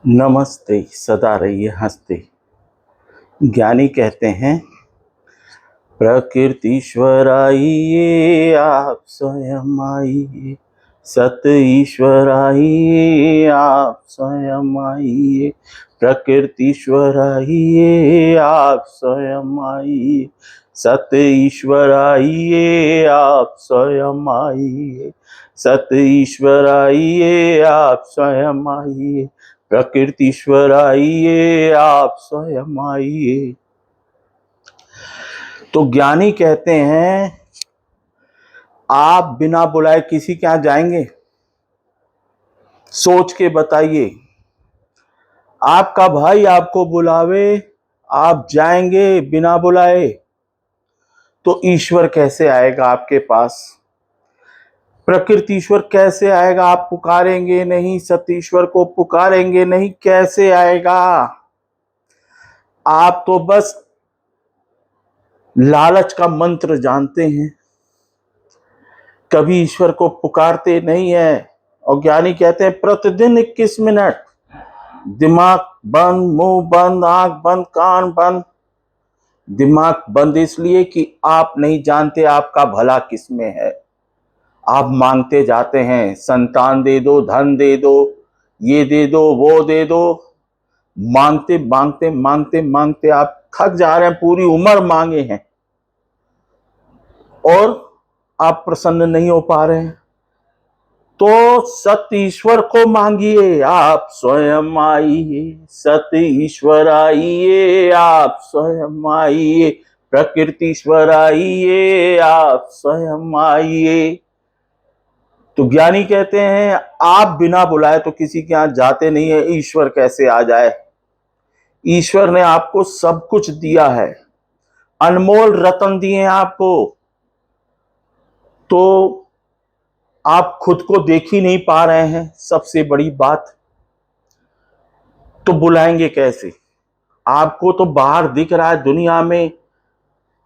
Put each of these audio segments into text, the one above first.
नमस्ते, सदा रहिए हंसते। ज्ञानी कहते हैं, प्रकृतीश्वर आइए आप स्वयं आइए, सत ईश्वर आइए आप स्वयं आइए, प्रकृतीश्वर आइए आप स्वयं आइए, सत ईश्वर आइए आप स्वयं आइए, सत ईश्वर आइए आप स्वयं आइए, प्रकृतीश्वर आइए आप स्वयं आइए। तो ज्ञानी कहते हैं, आप बिना बुलाए किसी के यहां जाएंगे? सोच के बताइए। आपका भाई आपको बुलावे, आप जाएंगे बिना बुलाए? तो ईश्वर कैसे आएगा आपके पास? प्रकृति ईश्वर कैसे आएगा? आप पुकारेंगे नहीं, सतीश्वर को पुकारेंगे नहीं, कैसे आएगा? आप तो बस लालच का मंत्र जानते हैं, कभी ईश्वर को पुकारते नहीं है। और ज्ञानी कहते हैं, प्रतिदिन 21 मिनट दिमाग बंद, मुंह बंद, आंख बंद, कान बंद। दिमाग बंद इसलिए कि आप नहीं जानते आपका भला किसमें है। आप मांगते जाते हैं, संतान दे दो, धन दे दो, ये दे दो, वो दे दो। मांगते मांगते मांगते मांगते आप थक जा रहे हैं, पूरी उम्र मांगे हैं और आप प्रसन्न नहीं हो पा रहे हैं। तो सत ईश्वर को मांगिए, आप स्वयं आइए, सत ईश्वर आइए, आप स्वयं आइए, प्रकृतीश्वर आइए, आप स्वयं आइए। तो ज्ञानी कहते हैं, आप बिना बुलाए तो किसी के यहां जाते नहीं है, ईश्वर कैसे आ जाए? ईश्वर ने आपको सब कुछ दिया है, अनमोल रतन दिए हैं आपको, तो आप खुद को देख ही नहीं पा रहे हैं, सबसे बड़ी बात। तो बुलाएंगे कैसे? आपको तो बाहर दिख रहा है दुनिया में,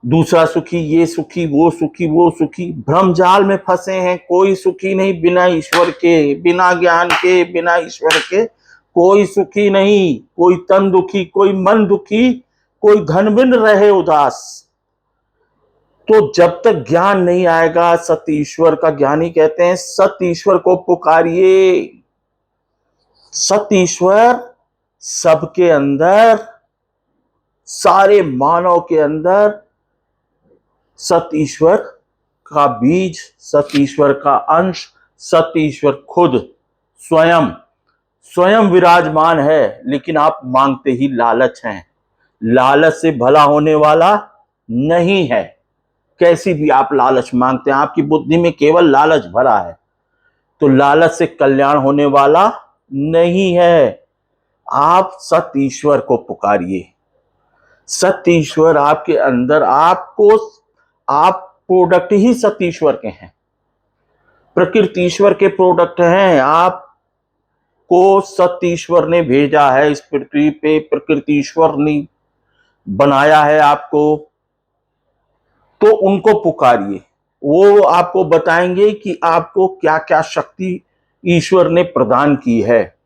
दूसरा सुखी, ये सुखी, वो सुखी, वो सुखी। भ्रमजाल में फंसे हैं, कोई सुखी नहीं बिना ईश्वर के, बिना ज्ञान के, बिना ईश्वर के कोई सुखी नहीं। कोई तन दुखी, कोई मन दुखी, कोई घन बिन रहे उदास। तो जब तक ज्ञान नहीं आएगा सत ईश्वर का, ज्ञानी कहते हैं सत ईश्वर को पुकारिए। सत ईश्वर सबके अंदर, सारे मानव के अंदर सत ईश्वर का बीज, सत ईश्वर का अंश, सत ईश्वर खुद स्वयं स्वयं विराजमान है। लेकिन आप मांगते ही लालच हैं। लालच से भला होने वाला नहीं है। कैसी भी आप लालच मांगते हैं, आपकी बुद्धि में केवल लालच भरा है, तो लालच से कल्याण होने वाला नहीं है। आप सत ईश्वर को पुकारिए। सत ईश्वर आपके अंदर, आपको, आप प्रोडक्ट ही सत ईश्वर के हैं, प्रकृति ईश्वर के प्रोडक्ट हैं। आपको सत ईश्वर ने भेजा है इस पृथ्वी पे, प्रकृति ईश्वर ने बनाया है आपको। तो उनको पुकारिए, वो आपको बताएंगे कि आपको क्या क्या शक्ति ईश्वर ने प्रदान की है।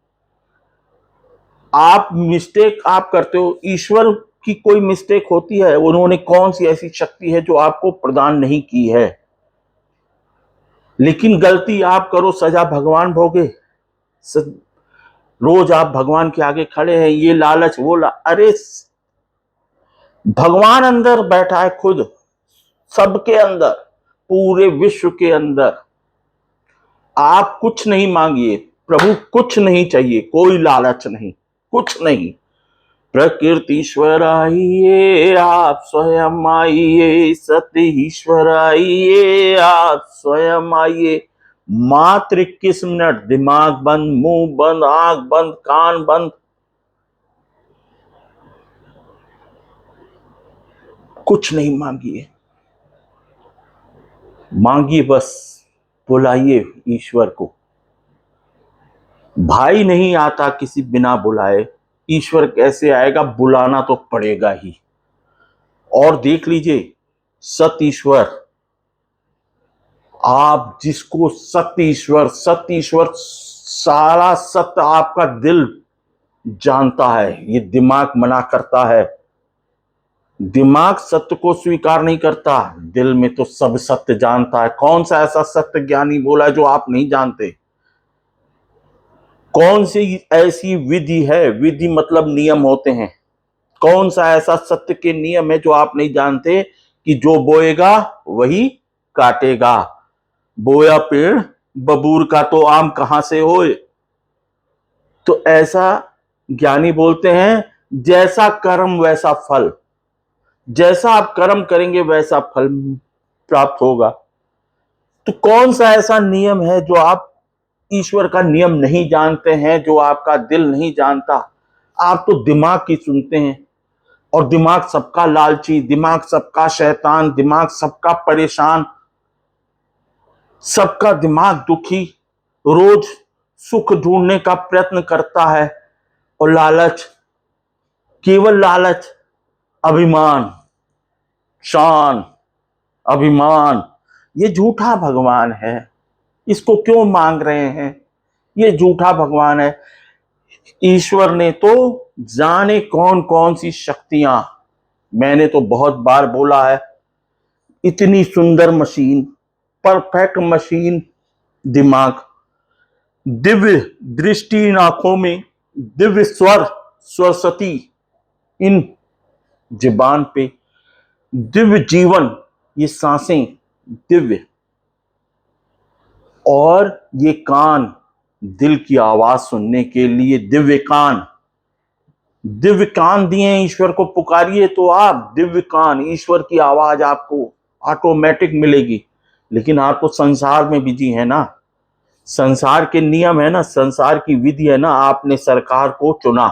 आप मिस्टेक आप करते हो, ईश्वर की कोई मिस्टेक होती है? उन्होंने कौन सी ऐसी शक्ति है जो आपको प्रदान नहीं की है? लेकिन गलती आप करो, सजा भगवान भोगे। रोज आप भगवान के आगे खड़े हैं, ये लालच वो अरे भगवान अंदर बैठा है खुद, सबके अंदर, पूरे विश्व के अंदर। आप कुछ नहीं मांगिए, प्रभु कुछ नहीं चाहिए, कोई लालच नहीं, कुछ नहीं। प्रकृतीश्वर आइए, आप स्वयं आइए, सत्य ईश्वर आइए, आप स्वयं आइए। मात्र 21 मिनट, दिमाग बंद, मुंह बंद, आंख बंद, कान बंद, कुछ नहीं मांगिए। मांगिए बस, बुलाइए ईश्वर को। भाई नहीं आता किसी बिना बुलाए, ईश्वर कैसे आएगा? बुलाना तो पड़ेगा ही। और देख लीजिए, सत ईश्वर, आप जिसको सत ईश्वर, सत ईश्वर, सारा सत्य आपका दिल जानता है, ये दिमाग मना करता है। दिमाग सत्य को स्वीकार नहीं करता, दिल में तो सब सत्य जानता है। कौन सा ऐसा सत्य ज्ञानी बोला है जो आप नहीं जानते? कौन सी ऐसी विधि है, विधि मतलब नियम होते हैं, कौन सा ऐसा सत्य के नियम है जो आप नहीं जानते कि जो बोएगा वही काटेगा? बोया पेड़ बबूर का तो आम कहां से होए। तो ऐसा ज्ञानी बोलते हैं, जैसा कर्म वैसा फल, जैसा आप कर्म करेंगे वैसा फल प्राप्त होगा। तो कौन सा ऐसा नियम है जो आप ईश्वर का नियम नहीं जानते हैं, जो आपका दिल नहीं जानता? आप तो दिमाग की सुनते हैं, और दिमाग सबका लालची, दिमाग सबका शैतान, दिमाग सबका परेशान, सबका दिमाग दुखी, रोज सुख ढूंढने का प्रयत्न करता है। और लालच, केवल लालच, अभिमान, शान, अभिमान, ये झूठा भगवान है। इसको क्यों मांग रहे हैं? ये झूठा भगवान है। ईश्वर ने तो जाने कौन कौन सी शक्तियां, मैंने तो बहुत बार बोला है, इतनी सुंदर मशीन, परफेक्ट मशीन, दिमाग, दिव्य दृष्टि इन आंखों में, दिव्य स्वर, सरस्वती इन जुबान पे, दिव्य जीवन, ये सांसें दिव्य, और ये कान दिल की आवाज सुनने के लिए, दिव्य कान, दिव्य कान दिए ईश्वर को पुकारिए तो आप दिव्य कान, ईश्वर की आवाज आपको ऑटोमेटिक मिलेगी। लेकिन आप तो संसार में बिजी है ना, संसार के नियम है ना, संसार की विधि है ना, आपने सरकार को चुना।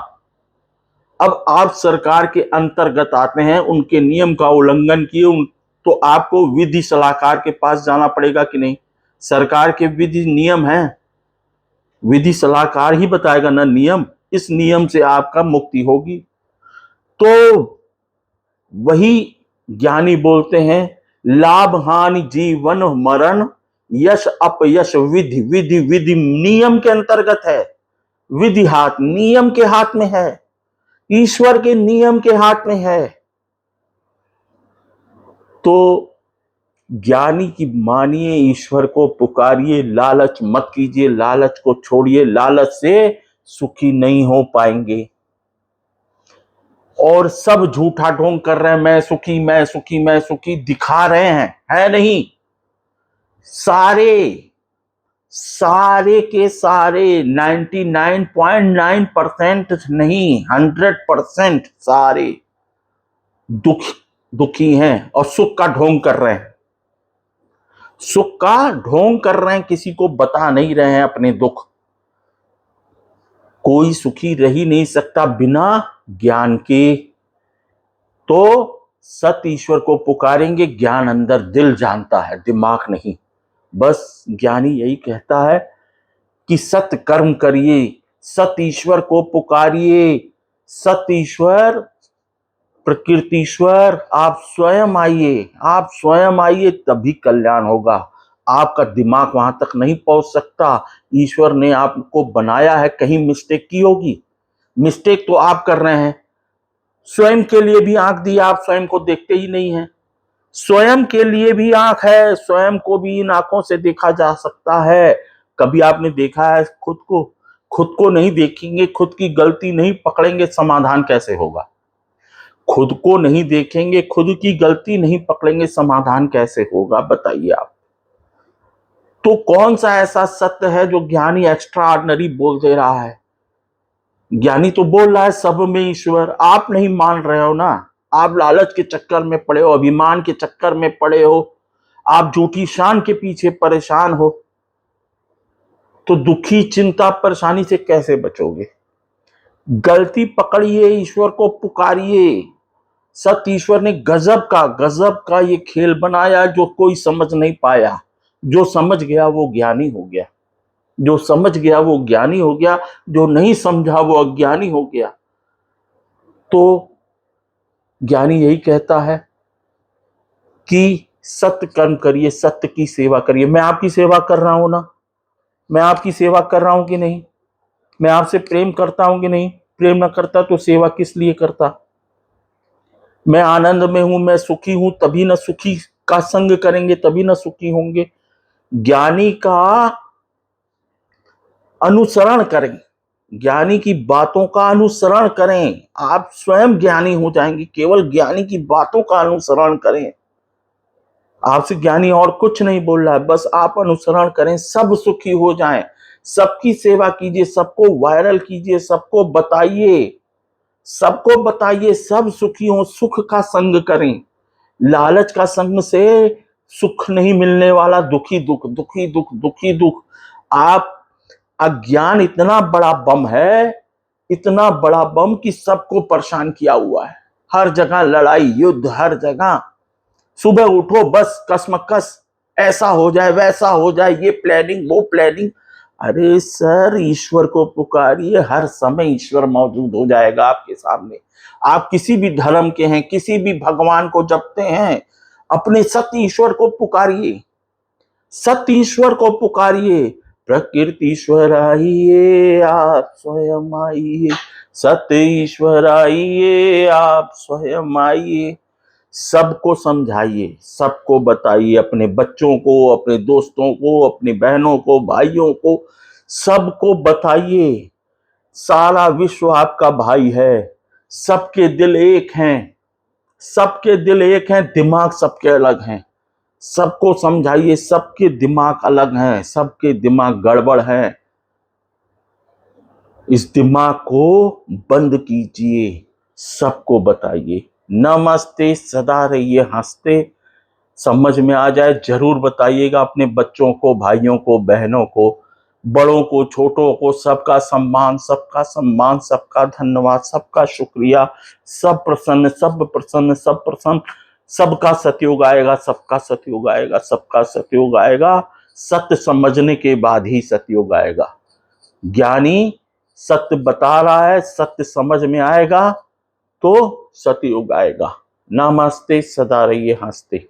अब आप सरकार के अंतर्गत आते हैं, उनके नियम का उल्लंघन किए, तो आपको विधि सलाहकार के पास जाना पड़ेगा कि नहीं? सरकार के विधि नियम है, विधि सलाहकार ही बताएगा ना नियम, इस नियम से आपका मुक्ति होगी। तो वही ज्ञानी बोलते हैं, लाभ हानि जीवन मरण, यश अपयश विधि, विधि विधि नियम के अंतर्गत है। विधि हाथ, नियम के हाथ में है, ईश्वर के नियम के हाथ में है। तो ज्ञानी की मानिए, ईश्वर को पुकारिए, लालच मत कीजिए, लालच को छोड़िए, लालच से सुखी नहीं हो पाएंगे। और सब झूठा ढोंग कर रहे हैं, मैं सुखी मैं सुखी मैं सुखी, दिखा रहे हैं, है नहीं। सारे के सारे 99.9% नहीं, 100% सारे दुखी हैं और सुख का ढोंग कर रहे हैं, सुख का ढोंग कर रहे हैं, किसी को बता नहीं रहे हैं अपने दुख। कोई सुखी रह ही नहीं सकता बिना ज्ञान के। तो सत ईश्वर को पुकारेंगे, ज्ञान अंदर दिल जानता है, दिमाग नहीं। बस ज्ञानी यही कहता है कि सत कर्म करिए, सत ईश्वर को पुकारिए, सत ईश्वर प्रकृतिश्वर, आप स्वयं आइए, आप स्वयं आइए, तभी कल्याण होगा। आपका दिमाग वहां तक नहीं पहुंच सकता। ईश्वर ने आपको बनाया है, कहीं मिस्टेक की होगी, मिस्टेक तो आप कर रहे हैं। स्वयं के लिए भी आंख दी, आप स्वयं को देखते ही नहीं है। स्वयं के लिए भी आंख है, स्वयं को भी इन आंखों से देखा जा सकता है। कभी आपने देखा है खुद को? खुद को नहीं देखेंगे, खुद की गलती नहीं पकड़ेंगे, समाधान कैसे होगा? खुद को नहीं देखेंगे, खुद की गलती नहीं पकड़ेंगे, समाधान कैसे होगा? बताइए आप। तो कौन सा ऐसा सत्य है जो ज्ञानी एक्स्ट्रा ऑर्डिनरी बोल दे रहा है? ज्ञानी तो बोल रहा है सब में ईश्वर, आप नहीं मान रहे हो ना। आप लालच के चक्कर में पड़े हो, अभिमान के चक्कर में पड़े हो, आप झूठी शान के पीछे परेशान हो। तो दुखी, चिंता, परेशानी से कैसे बचोगे? गलती पकड़िए, ईश्वर को पुकारिए। सत ईश्वर ने गजब का ये खेल बनाया जो कोई समझ नहीं पाया। जो समझ गया वो ज्ञानी हो गया, जो समझ गया वो ज्ञानी हो गया, जो नहीं समझा वो अज्ञानी हो गया। तो ज्ञानी यही कहता है कि सत्य कर्म करिए, सत्य की सेवा करिए। मैं आपकी सेवा कर रहा हूं ना, मैं आपकी सेवा कर रहा हूं कि नहीं? मैं आपसे प्रेम करता हूं कि नहीं? प्रेम न करता तो सेवा किस लिए करता। मैं आनंद में हूं, मैं सुखी हूं, तभी न सुखी का संग करेंगे, तभी न सुखी होंगे। ज्ञानी का अनुसरण करें, ज्ञानी की बातों का अनुसरण करें, आप स्वयं ज्ञानी हो जाएंगे। केवल ज्ञानी की बातों का अनुसरण करें। आपसे ज्ञानी और कुछ नहीं बोल रहा है, बस आप अनुसरण करें, सब सुखी हो जाएं। सबकी सेवा कीजिए, सबको वायरल कीजिए, सबको बताइए, सबको बताइए, सब सुखी हो। सुख का संग करें, लालच का संग से सुख नहीं मिलने वाला। दुखी दुख, दुखी दुख, दुखी दुख। आप अज्ञान इतना बड़ा बम है, इतना बड़ा बम कि सबको परेशान किया हुआ है। हर जगह लड़ाई युद्ध, हर जगह। सुबह उठो बस कसमकस, ऐसा हो जाए वैसा हो जाए, ये प्लानिंग वो प्लानिंग। अरे सर, ईश्वर को पुकारिए, हर समय ईश्वर मौजूद हो जाएगा आपके सामने। आप किसी भी धर्म के हैं, किसी भी भगवान को जपते हैं, अपने सत्य ईश्वर को पुकारिए, सत्य ईश्वर को पुकारिए। प्रकृति ईश्वर आइए, आप स्वयं आइए, सत्य ईश्वर आइए, आप स्वयं आइए। सबको समझाइए, सबको बताइए, अपने बच्चों को, अपने दोस्तों को, अपनी बहनों को, भाइयों को, सबको बताइए। सारा विश्व आपका भाई है, सबके दिल एक हैं, सबके दिल एक हैं, दिमाग सबके अलग हैं। सबको समझाइए, सबके दिमाग अलग हैं, सबके दिमाग गड़बड़ हैं। इस दिमाग को बंद कीजिए, सबको बताइए। नमस्ते, सदा रहिए हंसते। समझ में आ जाए जरूर बताइएगा अपने बच्चों को, भाइयों को, बहनों को, बड़ों को, छोटों को। सबका सम्मान, सबका सम्मान, सबका धन्यवाद, सबका शुक्रिया। सब प्रसन्न, सब प्रसन्न, सब प्रसन्न। सबका सतयुग आएगा, सबका सतयुग आएगा, सबका सतयुग आएगा। सत्य समझने के बाद ही सतयुग आएगा। ज्ञानी सत्य बता रहा है, सत्य समझ में आएगा तो सतयुग आएगा। नमस्ते, सदा रहिए हंसते।